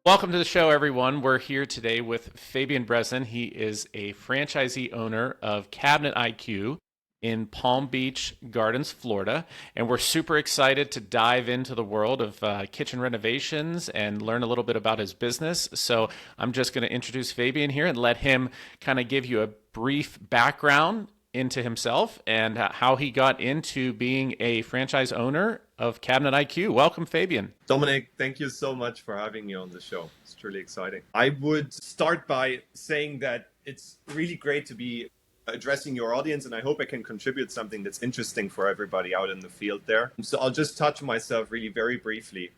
Welcome to the show, everyone. We're here today with Fabian Bresan. He is a franchisee owner of Cabinet IQ in Palm Beach Gardens, Florida. And we're super excited to dive into the world of kitchen renovations and learn a little bit about his business. So I'm just going to introduce Fabian here and let him kind of give you a brief background into himself and how he got into being a franchise owner of Cabinet IQ. Welcome, Fabian. Dominic, thank you so much for having me on the show. It's truly exciting. I would start by saying that it's really great to be addressing your audience, and I hope I can contribute something that's interesting for everybody out in the field there. So I'll just touch myself really very briefly.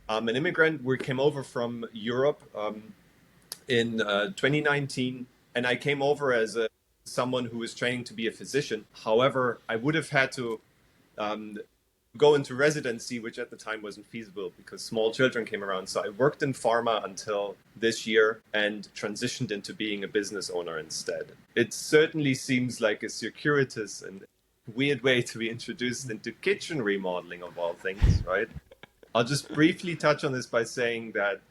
I'm an immigrant. We came over from Europe in 2019, and I came over as someone who was training to be a physician. However, I would have had to go into residency, which at the time wasn't feasible because small children came around. So I worked in pharma until this year and transitioned into being a business owner instead. It certainly seems like a circuitous and weird way to be introduced into kitchen remodeling of all things, right? I'll just briefly touch on this by saying that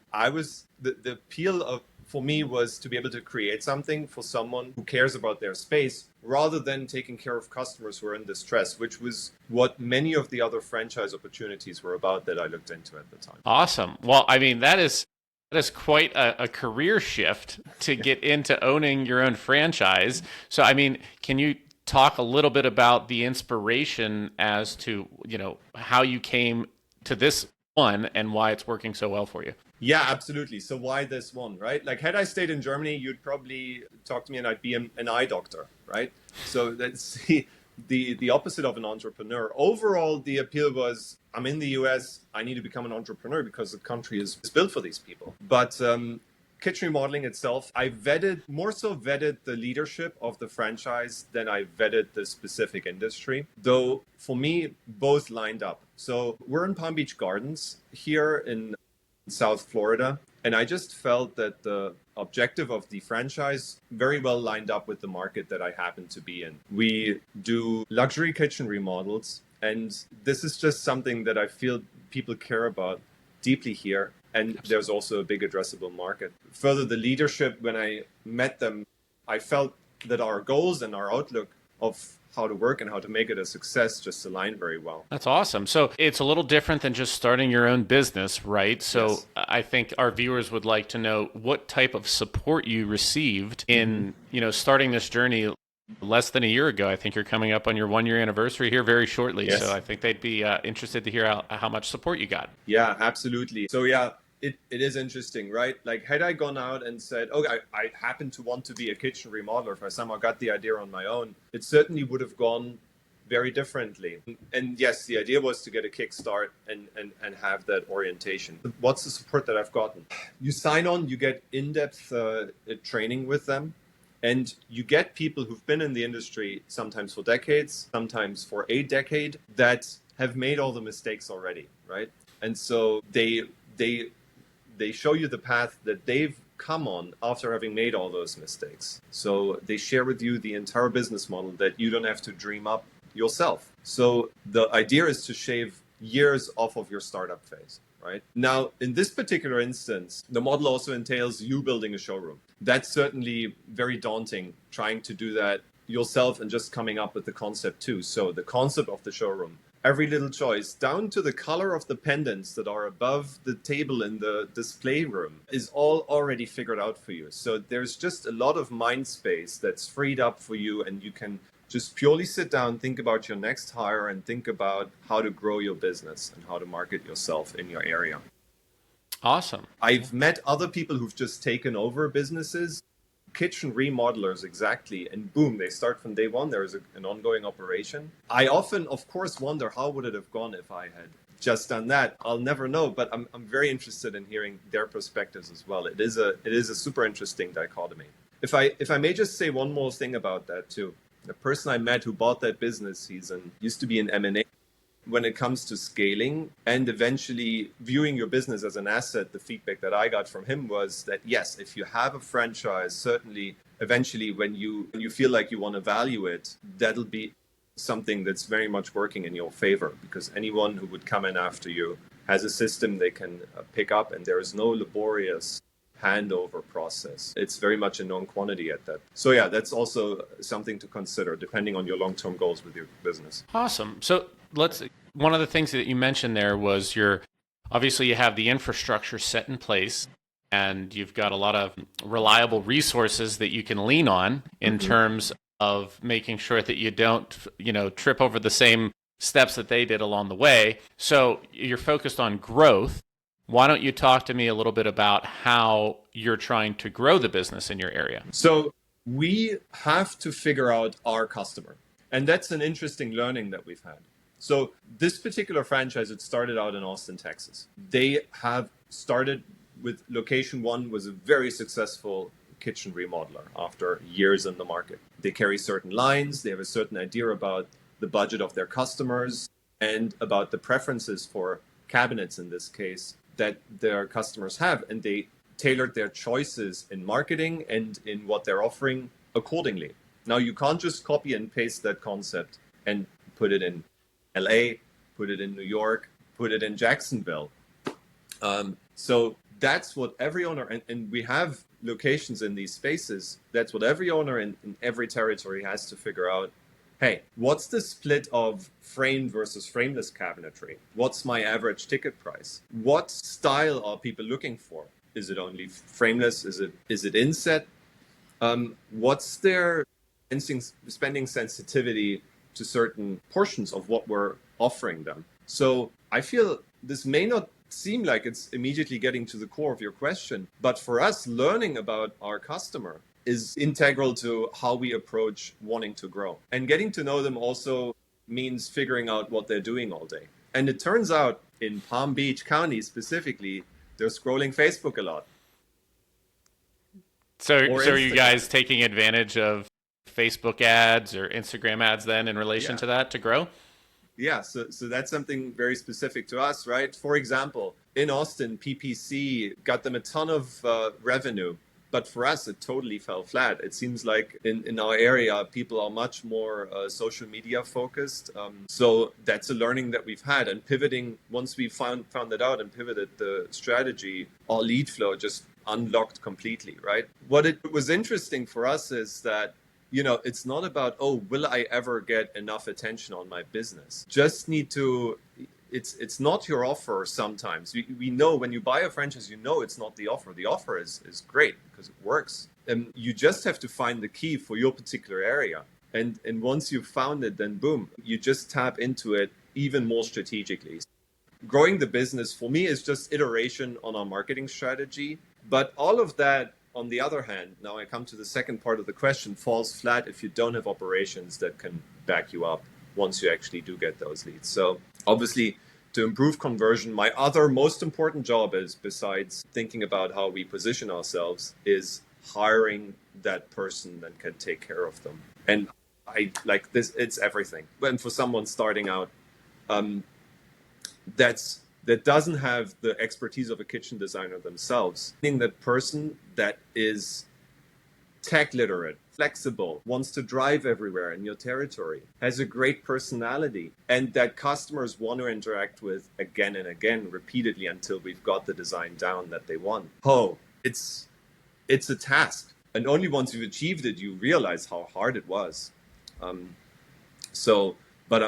the appeal of for me was to be able to create something for someone who cares about their space rather than taking care of customers who are in distress, which was what many of the other franchise opportunities were about that I looked into at the time. Awesome. Well, I mean, that is quite a career shift to get into owning your own franchise. So, I mean, can you talk a little bit about the inspiration as to, how you came to this one and why it's working so well for you? Yeah, absolutely. So why this one, right? Like, had I stayed in Germany, you'd probably talk to me and I'd be an eye doctor, right? So that's the opposite of an entrepreneur. Overall, the appeal was, I'm in the US, I need to become an entrepreneur because the country is built for these people. But kitchen remodeling itself, I more so vetted the leadership of the franchise than I vetted the specific industry. Though for me, both lined up. So we're in Palm Beach Gardens here in South Florida. And I just felt that the objective of the franchise very well lined up with the market that I happen to be in. We do luxury kitchen remodels. And this is just something that I feel people care about deeply here. And Absolutely. There's also a big addressable market. Further, the leadership, when I met them, I felt that our goals and our outlook of how to work and how to make it a success just aligned very well. That's awesome. So it's a little different than just starting your own business, right? So yes. I think our viewers would like to know what type of support you received in, starting this journey less than a year ago. I think you're coming up on your 1-year anniversary here very shortly. Yes. So I think they'd be interested to hear how much support you got. Yeah, absolutely. So it is interesting, right? Like, had I gone out and said, I happen to want to be a kitchen remodeler, if I somehow got the idea on my own, it certainly would have gone very differently. And yes, the idea was to get a kickstart and have that orientation. What's the support that I've gotten? You sign on, you get in-depth training with them, and you get people who've been in the industry sometimes for decades, sometimes for a decade, that have made all the mistakes already, right? And so they show you the path that they've come on after having made all those mistakes. So they share with you the entire business model that you don't have to dream up yourself. So the idea is to shave years off of your startup phase, right? Now, in this particular instance, the model also entails you building a showroom. That's certainly very daunting, trying to do that yourself and just coming up with the concept too. So the concept of the showroom, every little choice, down to the color of the pendants that are above the table in the display room, is all already figured out for you. So there's just a lot of mind space that's freed up for you, and you can just purely sit down, think about your next hire, and think about how to grow your business and how to market yourself in your area. Awesome. I've met other people who've just taken over businesses, kitchen remodelers, exactly, and boom, they start from day one. There's an ongoing operation. I often, of course, wonder how would it have gone if I had just done that. I'll never know, but I'm very interested in hearing their perspectives as well. It is a super interesting dichotomy. If I may just say one more thing about that too. The person I met who bought that business, used to be in M&A. When it comes to scaling and eventually viewing your business as an asset, the feedback that I got from him was that, yes, if you have a franchise, certainly eventually when you feel like you want to value it, that'll be something that's very much working in your favor, because anyone who would come in after you has a system they can pick up, and there is no laborious handover process. It's very much a known quantity at that. So yeah, that's also something to consider depending on your long-term goals with your business. Awesome. So one of the things that you mentioned there was obviously you have the infrastructure set in place and you've got a lot of reliable resources that you can lean on in terms of making sure that you don't, trip over the same steps that they did along the way. So you're focused on growth. Why don't you talk to me a little bit about how you're trying to grow the business in your area? So we have to figure out our customer. And that's an interesting learning that we've had. So this particular franchise, it started out in Austin, Texas. They have started with location one, was a very successful kitchen remodeler after years in the market. They carry certain lines. They have a certain idea about the budget of their customers and about the preferences for cabinets in this case that their customers have. And they tailored their choices in marketing and in what they're offering accordingly. Now, you can't just copy and paste that concept and put it in LA, put it in New York, put it in Jacksonville. So that's what every owner, and we have locations in these spaces, that's what every owner in every territory has to figure out. Hey, what's the split of framed versus frameless cabinetry? What's my average ticket price? What style are people looking for? Is it only frameless? Is it inset? What's their spending sensitivity to certain portions of what we're offering them? So I feel this may not seem like it's immediately getting to the core of your question, but for us, learning about our customer is integral to how we approach wanting to grow. And getting to know them also means figuring out what they're doing all day. And it turns out in Palm Beach County specifically, they're scrolling Facebook a lot. So are you guys taking advantage of Facebook ads or Instagram ads then in relation to that to grow? Yeah, so that's something very specific to us, right? For example, in Austin, PPC got them a ton of revenue, but for us, it totally fell flat. It seems like in our area, people are much more social media focused. So that's a learning that we've had. And pivoting, once we found it out and pivoted the strategy, our lead flow just unlocked completely, right? What it was interesting for us is that it's not about, will I ever get enough attention on my business? Just need to, it's not your offer sometimes. We know when you buy a franchise, it's not the offer. The offer is great because it works. And you just have to find the key for your particular area. And once you've found it, then boom, you just tap into it even more strategically. Growing the business for me is just iteration on our marketing strategy. But all of that, on the other hand, now I come to the second part of the question, falls flat if you don't have operations that can back you up once you actually do get those leads. So obviously, to improve conversion, my other most important job is, besides thinking about how we position ourselves, is hiring that person that can take care of them. And I like this, it's everything. And for someone starting out, that doesn't have the expertise of a kitchen designer themselves. Being that person that is tech literate, flexible, wants to drive everywhere in your territory, has a great personality, and that customers want to interact with again and again, repeatedly, until we've got the design down that they want. It's a task. And only once you've achieved it, you realize how hard it was. But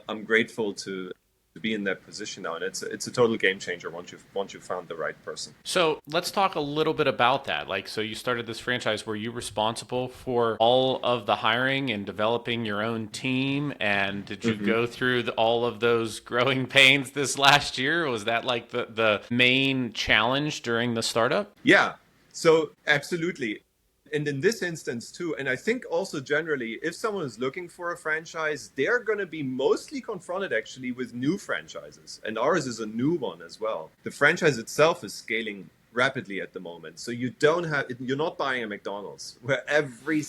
I'm grateful to be in that position now, and it's a total game changer once you've found the right person. So let's talk a little bit about that. So you started this franchise. Were you responsible for all of the hiring and developing your own team? And did you go through all of those growing pains this last year? Was that like the main challenge during the startup? Yeah, so absolutely. And in this instance too, and I think also generally, if someone is looking for a franchise, they're going to be mostly confronted actually with new franchises. And ours is a new one as well. The franchise itself is scaling rapidly at the moment. So you're not buying a McDonald's where every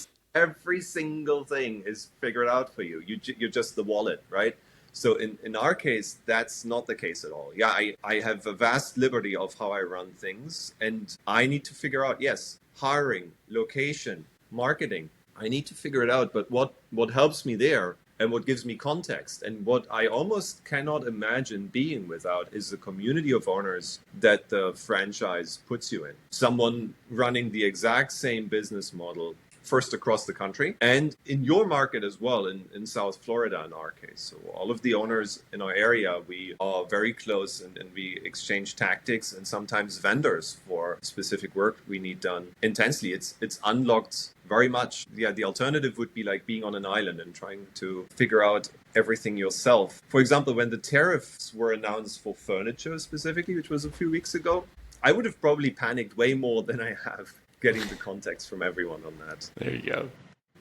single thing is figured out for you. You're just the wallet, right? So in our case, that's not the case at all. Yeah, I have a vast liberty of how I run things, and I need to figure out, yes, hiring, location, marketing. I need to figure it out. But what helps me there and what gives me context. And what I almost cannot imagine being without is the community of owners that the franchise puts you in. Someone running the exact same business model, first across the country and in your market as well, in South Florida in our case. So all of the owners in our area, we are very close, and we exchange tactics and sometimes vendors for specific work we need done intensely. It's unlocked very much. Yeah, the alternative would be like being on an island and trying to figure out everything yourself. For example, when the tariffs were announced for furniture specifically, which was a few weeks ago, I would have probably panicked way more than I have, getting the context from everyone on that. There you go.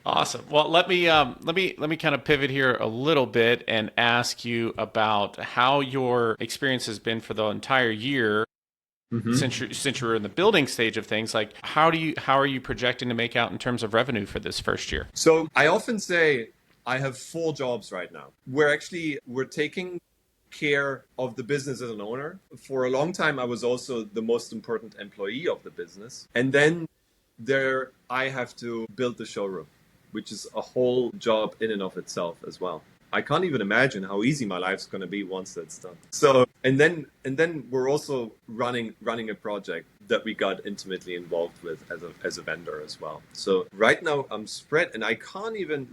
Awesome. Well, let me kind of pivot here a little bit and ask you about how your experience has been for the entire year. Mm-hmm. Since you're in the building stage of things. Like how are you projecting to make out in terms of revenue for this first year? So I often say I have 4 jobs right now. We're taking care of the business as an owner. For a long time, I was also the most important employee of the business. And then I have to build the showroom, which is a whole job in and of itself as well. I can't even imagine how easy my life's going to be once that's done. So, and then we're also running a project that we got intimately involved with as a vendor as well. So right now I'm spread, and I can't even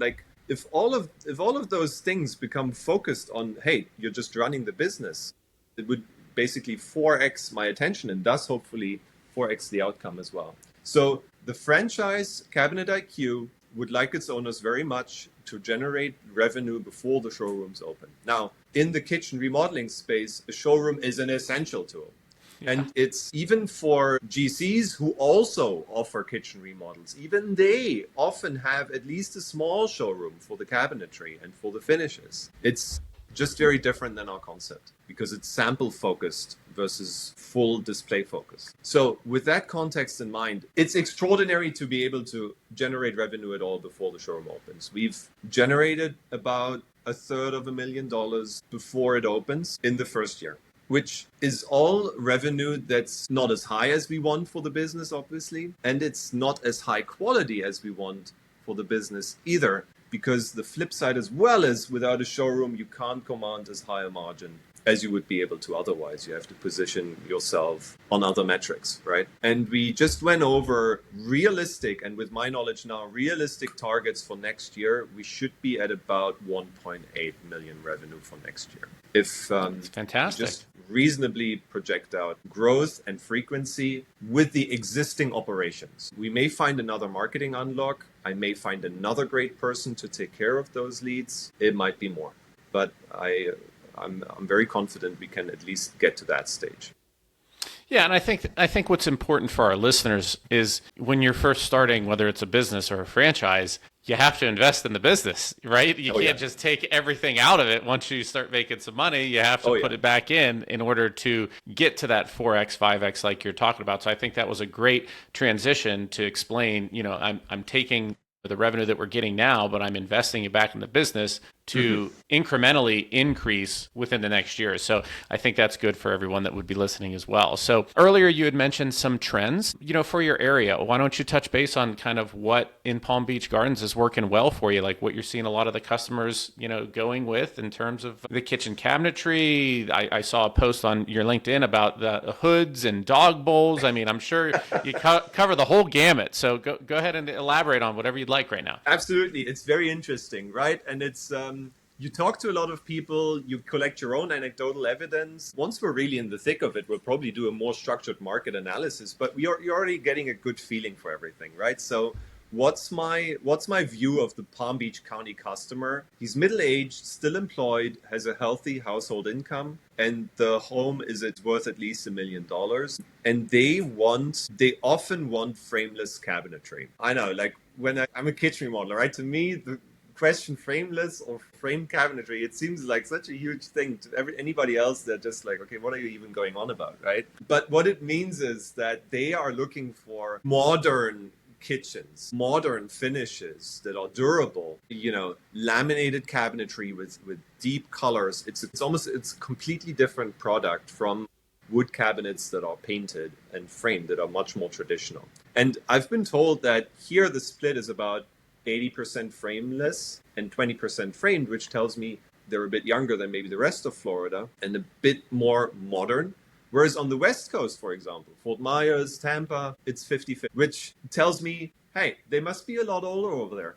if all of those things become focused on, hey, you're just running the business, it would basically 4x my attention, and thus hopefully 4x the outcome as well. So the franchise Cabinet IQ would like its owners very much to generate revenue before the showrooms open. Now, in the kitchen remodeling space, a showroom is an essential tool. Yeah. And it's even for GCs who also offer kitchen remodels. Even they often have at least a small showroom for the cabinetry and for the finishes. It's just very different than our concept because it's sample focused versus full display focused. So with that context in mind, it's extraordinary to be able to generate revenue at all before the showroom opens. We've generated about $250,000 before it opens in the first year, which is all revenue that's not as high as we want for the business, obviously, and it's not as high quality as we want for the business either, because the flip side as well is without a showroom, you can't command as high a margin as you would be able to otherwise. You have to position yourself on other metrics, right? And we just went over realistic, and with my knowledge now, realistic targets for next year. We should be at about 1.8 million revenue for next year. If That's fantastic. Just reasonably project out growth and frequency with the existing operations. We may find another marketing unlock. I may find another great person to take care of those leads. It might be more, but I'm very confident we can at least get to that stage. Yeah, and I think what's important for our listeners is when you're first starting, whether it's a business or a franchise, you have to invest in the business, right? You can't just take everything out of it once you start making some money. You have to put it back in order to get to that 4x, 5x like you're talking about. So I think that was a great transition to explain, I'm taking the revenue that we're getting now, but I'm investing it back in the business to incrementally increase within the next year. So I think that's good for everyone that would be listening as well. So earlier you had mentioned some trends, for your area. Why don't you touch base on kind of what in Palm Beach Gardens is working well for you, like what you're seeing a lot of the customers, going with in terms of the kitchen cabinetry. I saw a post on your LinkedIn about the hoods and dog bowls. I mean, I'm sure you cover the whole gamut. So go ahead and elaborate on whatever you'd like right now. Absolutely. It's very interesting, right? And it's you talk to a lot of people, you collect your own anecdotal evidence. Once we're really in the thick of it, we'll probably do a more structured market analysis, but you're already getting a good feeling for everything, right? So what's my view of the Palm Beach County customer? He's middle-aged, still employed, has a healthy household income, and the home is worth at least $1 million. And they often want frameless cabinetry. I know, like when I'm a kitchen remodeler, right? To me, the question frameless or frame cabinetry, it seems like such a huge thing to anybody else. They're just like, okay, what are you even going on about, right? But what it means is that they are looking for modern kitchens, modern finishes that are durable, laminated cabinetry with deep colors. It's a completely different product from wood cabinets that are painted and framed that are much more traditional. And I've been told that here the split is about 80% frameless and 20% framed, which tells me they're a bit younger than maybe the rest of Florida and a bit more modern. Whereas on the West Coast, for example, Fort Myers, Tampa, it's 50-50, which tells me, hey, they must be a lot older over there.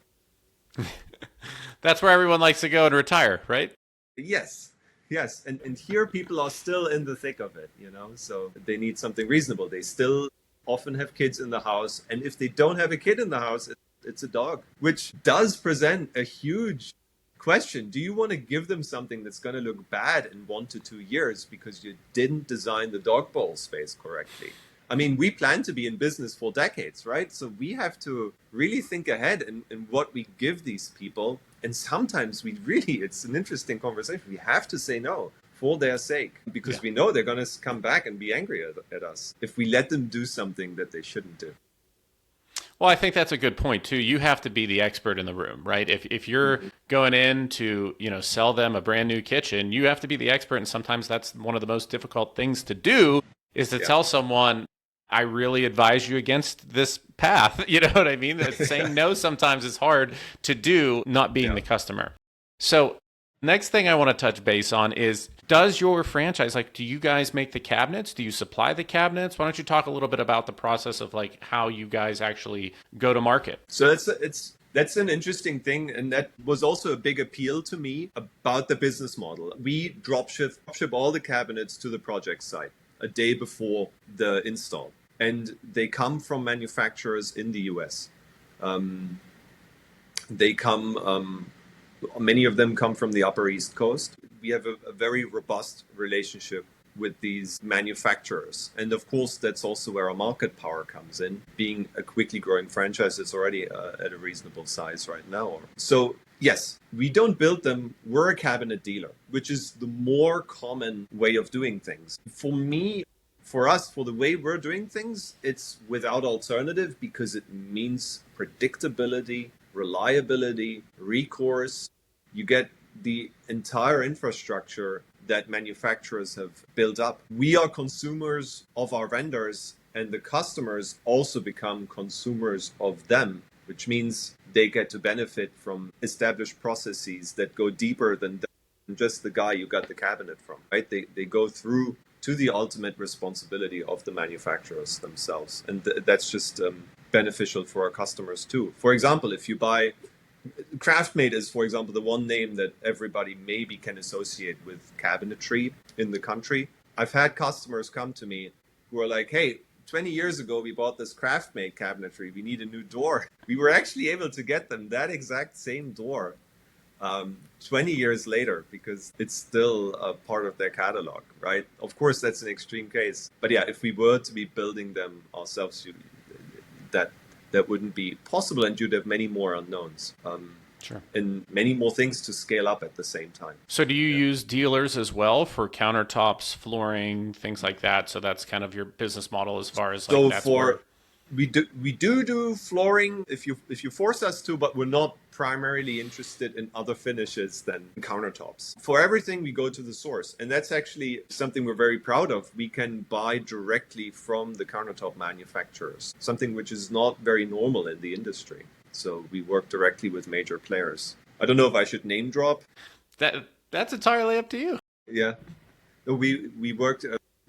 That's where everyone likes to go and retire, right? Yes. Yes. And here people are still in the thick of it, so they need something reasonable. They still often have kids in the house. And if they don't have a kid in the house, it's a dog, which does present a huge question. Do you want to give them something that's going to look bad in 1 to 2 years because you didn't design the dog bowl space correctly? I mean, we plan to be in business for decades, right? So we have to really think ahead in what we give these people. And sometimes it's an interesting conversation. We have to say no for their sake, because we know they're going to come back and be angry at us if we let them do something that they shouldn't do. Well, I think that's a good point too. You have to be the expert in the room, right? If you're going in to, sell them a brand new kitchen, you have to be the expert. And sometimes that's one of the most difficult things to do, is to tell someone, I really advise you against this path. You know what I mean? Saying no sometimes is hard to do, not being the customer. So next thing I want to touch base on is, does your franchise, do you guys make the cabinets? Do you supply the cabinets? Why don't you talk a little bit about the process of how you guys actually go to market? So that's an interesting thing. And that was also a big appeal to me about the business model. We drop ship all the cabinets to the project site a day before the install. And they come from manufacturers in the US. Many of them come from the Upper East Coast. We have a very robust relationship with these manufacturers. And of course, that's also where our market power comes in. Being a quickly growing franchise, it's already at a reasonable size right now. So yes, we don't build them. We're a cabinet dealer, which is the more common way of doing things. For us, for the way we're doing things, it's without alternative, because it means predictability, reliability, recourse. You get the entire infrastructure that manufacturers have built up. We are consumers of our vendors, and the customers also become consumers of them, which means they get to benefit from established processes that go deeper than just the guy you got the cabinet from, right? They go through to the ultimate responsibility of the manufacturers themselves. And that's just beneficial for our customers too. For example, if you buy Craftmate is, for example, the one name that everybody maybe can associate with cabinetry in the country. I've had customers come to me who are like, hey, 20 years ago, we bought this Craftmate cabinetry. We need a new door. We were actually able to get them that exact same door 20 years later, because it's still a part of their catalog, right? Of course, that's an extreme case. But yeah, if we were to be building them ourselves, that wouldn't be possible, and you'd have many more unknowns. Sure. And many more things to scale up at the same time. So do you use dealers as well for countertops, flooring, things like that? So that's kind of your business model as far as we do flooring if you force us to, but we're not primarily interested in other finishes than countertops. For everything, we go to the source, and that's actually something we're very proud of. We can buy directly from the countertop manufacturers, something which is not very normal in the industry. So we work directly with major players. I don't know if I should name drop. That's entirely up to you. Yeah, we worked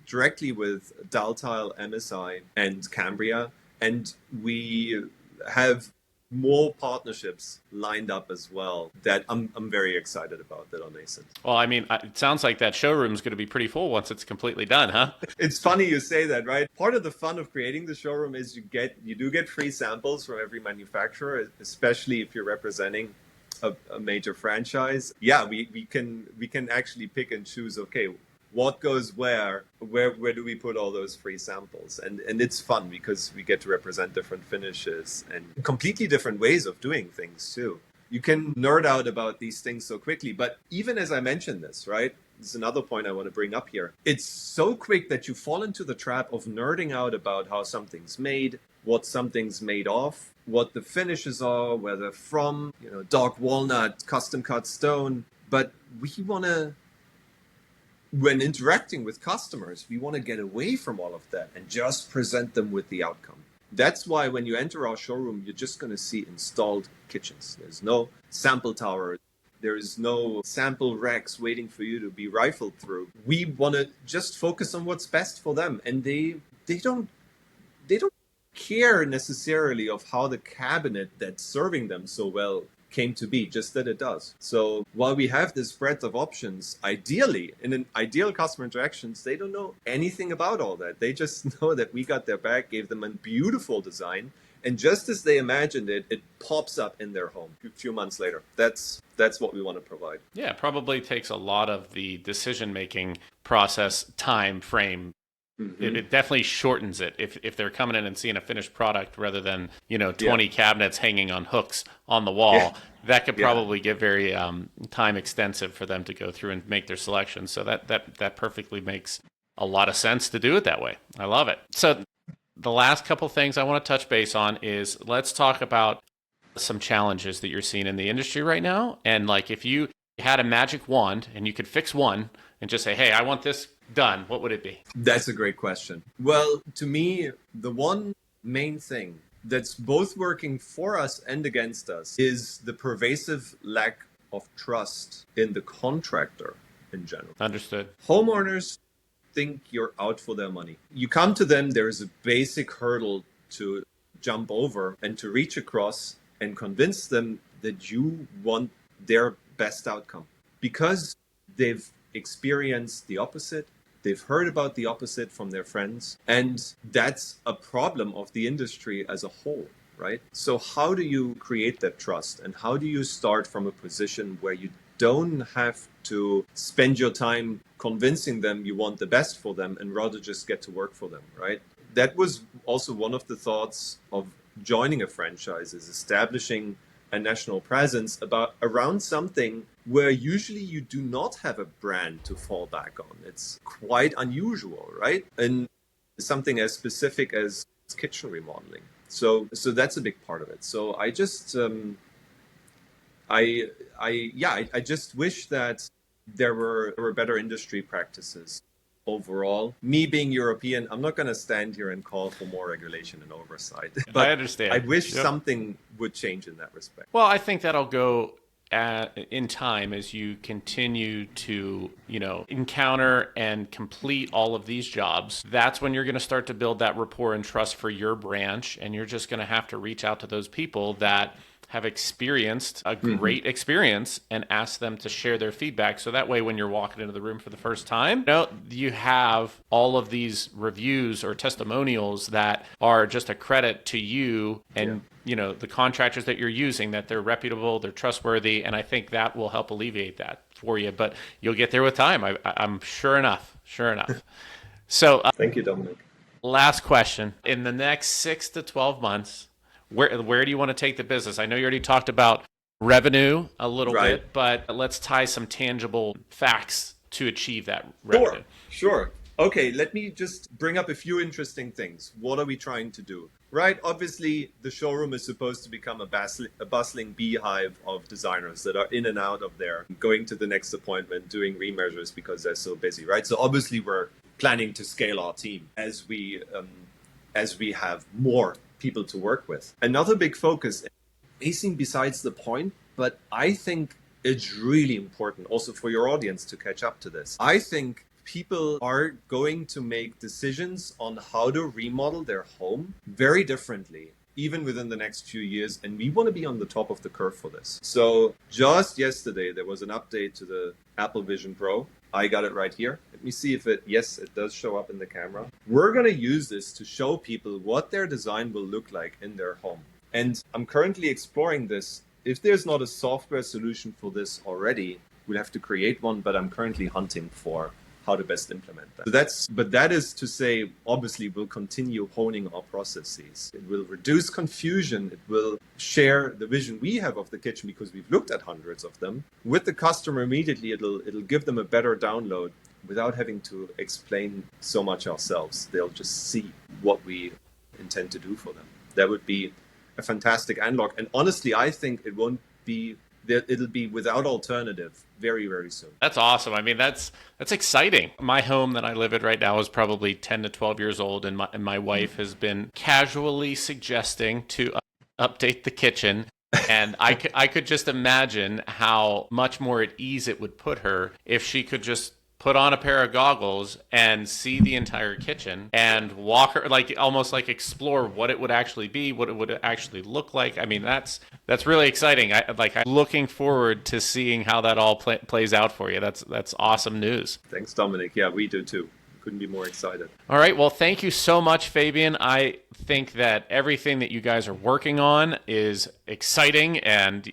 directly with Daltile, MSI, and Cambria. And we have more partnerships lined up as well that I'm very excited about, that are nascent. Well, I mean, it sounds like that showroom is going to be pretty full once it's completely done, huh? It's funny you say that, right? Part of the fun of creating the showroom is you do get free samples from every manufacturer, especially if you're representing a major franchise. Yeah, we can actually pick and choose, okay, what goes where do we put all those free samples? And it's fun because we get to represent different finishes and completely different ways of doing things too. You can nerd out about these things so quickly, but even as I mentioned this, right? This is another point I want to bring up here. It's so quick that you fall into the trap of nerding out about how something's made, what something's made of, what the finishes are, where they're from, dark walnut, custom cut stone. But when interacting with customers, we want to get away from all of that and just present them with the outcome. That's why when you enter our showroom, you're just going to see installed kitchens. There's no sample tower. There is no sample racks waiting for you to be rifled through. We want to just focus on what's best for them, and they don't care necessarily of how the cabinet that's serving them so well came to be, just that it does. So while we have this breadth of options, ideally, in an ideal customer interactions, they don't know anything about all that. They just know that we got their back, gave them a beautiful design, and just as they imagined it, it pops up in their home a few months later. That's what we want to provide. Yeah, it probably takes a lot of the decision-making process time frame. It definitely shortens it if they're coming in and seeing a finished product rather than 20 cabinets hanging on hooks on the wall. Yeah. That could probably get very time extensive for them to go through and make their selection. So that perfectly makes a lot of sense to do it that way. I love it. So the last couple things I want to touch base on is let's talk about some challenges that you're seeing in the industry right now. And like if you had a magic wand and you could fix one and just say, hey, I want this done, what would it be? That's a great question. Well, to me, the one main thing that's both working for us and against us is the pervasive lack of trust in the contractor in general. Understood. Homeowners think you're out for their money. You come to them, there is a basic hurdle to jump over and to reach across and convince them that you want their best outcome because they've experienced the opposite. They've heard about the opposite from their friends. And that's a problem of the industry as a whole, right? So how do you create that trust? And how do you start from a position where you don't have to spend your time convincing them you want the best for them and rather just get to work for them, right? That was also one of the thoughts of joining a franchise, is establishing a national presence around something where usually you do not have a brand to fall back on. It's quite unusual, right? And something as specific as kitchen remodeling. So that's a big part of it. So I just I just wish that there were better industry practices overall. Me being European, I'm not going to stand here and call for more regulation and oversight. But I understand. I wish something would change in that respect. Well, I think that'll go in time as you continue to, encounter and complete all of these jobs. That's when you're going to start to build that rapport and trust for your branch. And you're just going to have to reach out to those people that have experienced a great experience and ask them to share their feedback. So that way, when you're walking into the room for the first time, you have all of these reviews or testimonials that are just a credit to you and the contractors that you're using, that they're reputable, they're trustworthy. And I think that will help alleviate that for you. But you'll get there with time. I'm sure enough. So thank you, Dominic. Last question. In the next 6 to 12 months, where do you want to take the business? I know you already talked about revenue a little bit, but let's tie some tangible facts to achieve that revenue. Sure. Okay, let me just bring up a few interesting things. What are we trying to do? Right? Obviously, the showroom is supposed to become a bustling beehive of designers that are in and out of there, going to the next appointment, doing remeasures because they're so busy, right? So obviously, we're planning to scale our team as we have more people to work with. Another big focus may seem besides the point, but I think it's really important also for your audience to catch up to this. I think people are going to make decisions on how to remodel their home very differently, even within the next few years. And we want to be on the top of the curve for this. So just yesterday, there was an update to the Apple Vision Pro. I got it right here. Let me see if it does show up in the camera. We're going to use this to show people what their design will look like in their home. And I'm currently exploring this. If there's not a software solution for this already, we'll have to create one, but I'm currently hunting for how to best implement that. But that is to say, obviously, we'll continue honing our processes. It will reduce confusion. It will share the vision we have of the kitchen because we've looked at hundreds of them. With the customer immediately, it'll give them a better download without having to explain so much ourselves. They'll just see what we intend to do for them. That would be a fantastic unlock. And honestly, I think it won't be it'll be without alternative very, very soon. That's awesome. I mean, that's exciting. My home that I live in right now is probably 10 to 12 years old, and my wife has been casually suggesting to update the kitchen. And I could just imagine how much more at ease it would put her if she could just put on a pair of goggles and see the entire kitchen and walk her, like almost like explore what it would actually be, what it would actually look like. I mean, that's really exciting. I'm looking forward to seeing how that all plays out for you. That's awesome news. Thanks, Dominic. Yeah, we do too. Couldn't be more excited. All right. Well, thank you so much, Fabian. I think that everything that you guys are working on is exciting and,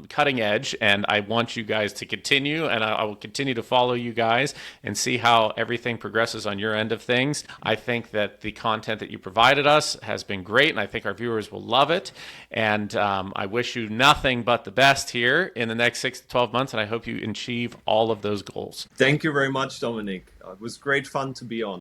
cutting edge. And I want you guys to continue, and I will continue to follow you guys and see how everything progresses on your end of things. I think that the content that you provided us has been great, and I think our viewers will love it. And I wish you nothing but the best here in the next 6 to 12 months, and I hope you achieve all of those goals. Thank you very much, Dominic. It was great fun to be on.